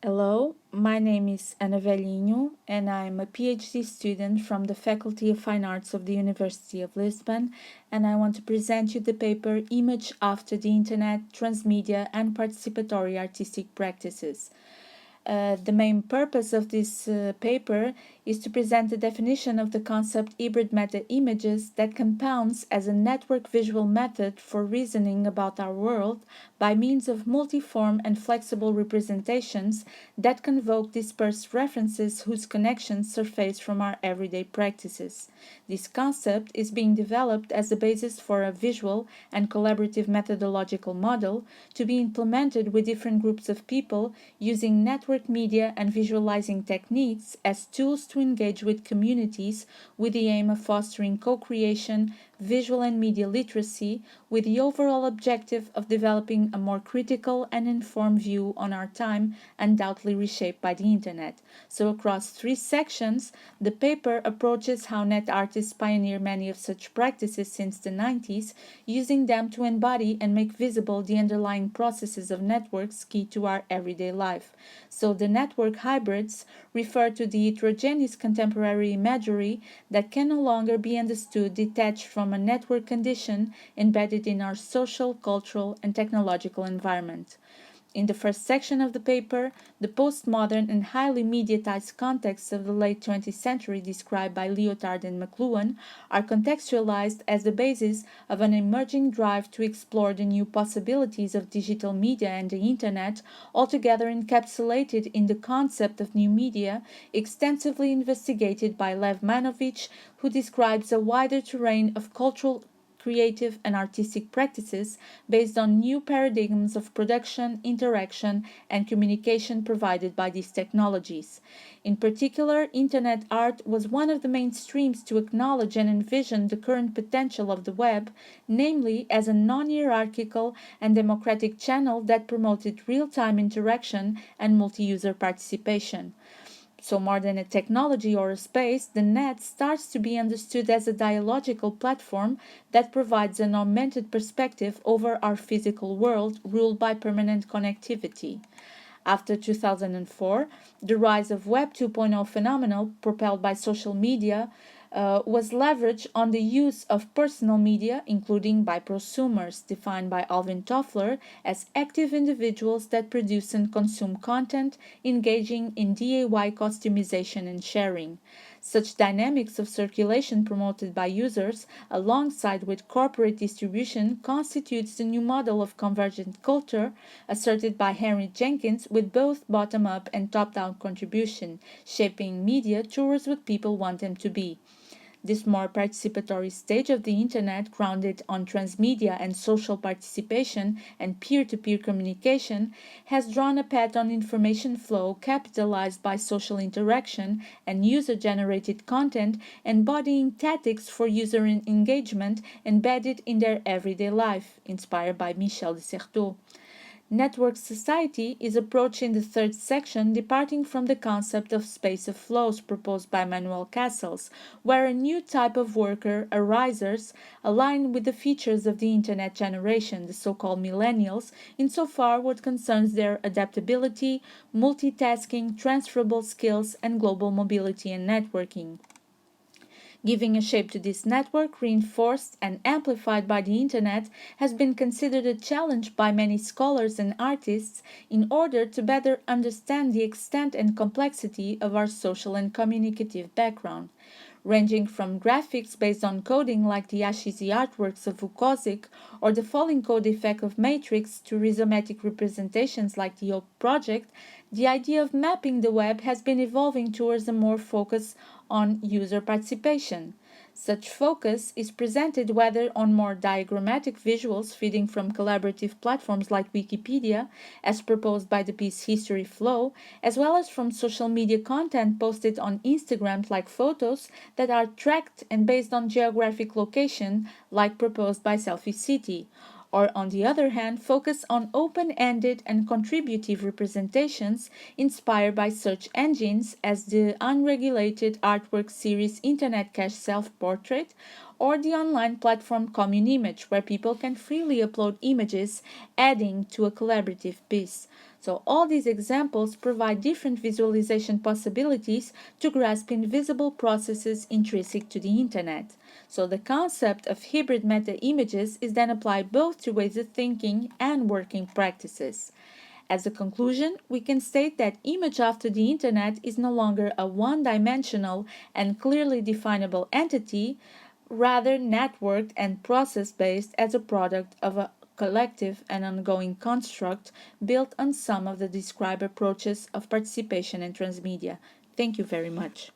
Hello, my name is Ana Velhinho and I'm a PhD student from the Faculty of Fine Arts of the University of Lisbon, and I want to present you the paper Image After the Internet, Transmedia and Participatory Artistic Practices. The main purpose of this paper is to present the definition of the concept hybrid meta-images that compounds as a network visual method for reasoning about our world by means of multiform and flexible representations that convoke dispersed references whose connections surface from our everyday practices. This concept is being developed as the basis for a visual and collaborative methodological model to be implemented with different groups of people using network media and visualizing techniques as tools to engage with communities with the aim of fostering co-creation, visual and media literacy, with the overall objective of developing a more critical and informed view on our time, undoubtedly reshaped by the internet. So across 3 sections, the paper approaches how net artists pioneer many of such practices since the 90s, using them to embody and make visible the underlying processes of networks key to our everyday life. So the network hybrids refer to the heterogeneous contemporary imagery that can no longer be understood detached from a network condition embedded in our social, cultural, and technological environment. In the first section of the paper, the postmodern and highly mediatized contexts of the late 20th century described by Lyotard and McLuhan are contextualized as the basis of an emerging drive to explore the new possibilities of digital media and the internet, altogether encapsulated in the concept of new media, extensively investigated by Lev Manovich, who describes a wider terrain of cultural, creative, and artistic practices based on new paradigms of production, interaction, and communication provided by these technologies. In particular, internet art was one of the main streams to acknowledge and envision the current potential of the web, namely as a non-hierarchical and democratic channel that promoted real-time interaction and multi-user participation. So, more than a technology or a space, the net starts to be understood as a dialogical platform that provides an augmented perspective over our physical world ruled by permanent connectivity. After 2004, the rise of Web 2.0 phenomenon propelled by social media was leveraged on the use of personal media, including by prosumers, defined by Alvin Toffler as active individuals that produce and consume content, engaging in DIY customization and sharing. Such dynamics of circulation promoted by users, alongside with corporate distribution, constitutes the new model of convergent culture asserted by Henry Jenkins with both bottom-up and top-down contribution, shaping media towards what people want them to be. This more participatory stage of the internet, grounded on transmedia and social participation and peer-to-peer communication, has drawn a path on information flow capitalized by social interaction and user-generated content, embodying tactics for user engagement embedded in their everyday life, inspired by Michel de Certeau. Network society is approached in the third section, departing from the concept of space of flows proposed by Manuel Castells, where a new type of worker arises aligned with the features of the internet generation, the so-called millennials, insofar what concerns their adaptability, multitasking, transferable skills, and global mobility and networking. Giving a shape to this network, reinforced and amplified by the internet, has been considered a challenge by many scholars and artists in order to better understand the extent and complexity of our social and communicative background. Ranging from graphics based on coding like the Ashizi artworks of Vukozic or the falling code effect of Matrix to rhizomatic representations like the Oak Project, the idea of mapping the web has been evolving towards a more focus on user participation. Such focus is presented whether on more diagrammatic visuals feeding from collaborative platforms like Wikipedia, as proposed by the piece History Flow, as well as from social media content posted on Instagram like photos that are tracked and based on geographic location, like proposed by Selfie City, or on the other hand focus on open-ended and contributive representations inspired by search engines as the unregulated artwork series Internet Cache Self-Portrait, or the online platform Communimage, where people can freely upload images, adding to a collaborative piece. So all these examples provide different visualization possibilities to grasp invisible processes intrinsic to the internet. So the concept of hybrid meta-images is then applied both to ways of thinking and working practices. As a conclusion, we can state that image after the internet is no longer a one-dimensional and clearly definable entity, rather networked and process-based as a product of a collective and ongoing construct built on some of the described approaches of participation and transmedia. Thank you very much.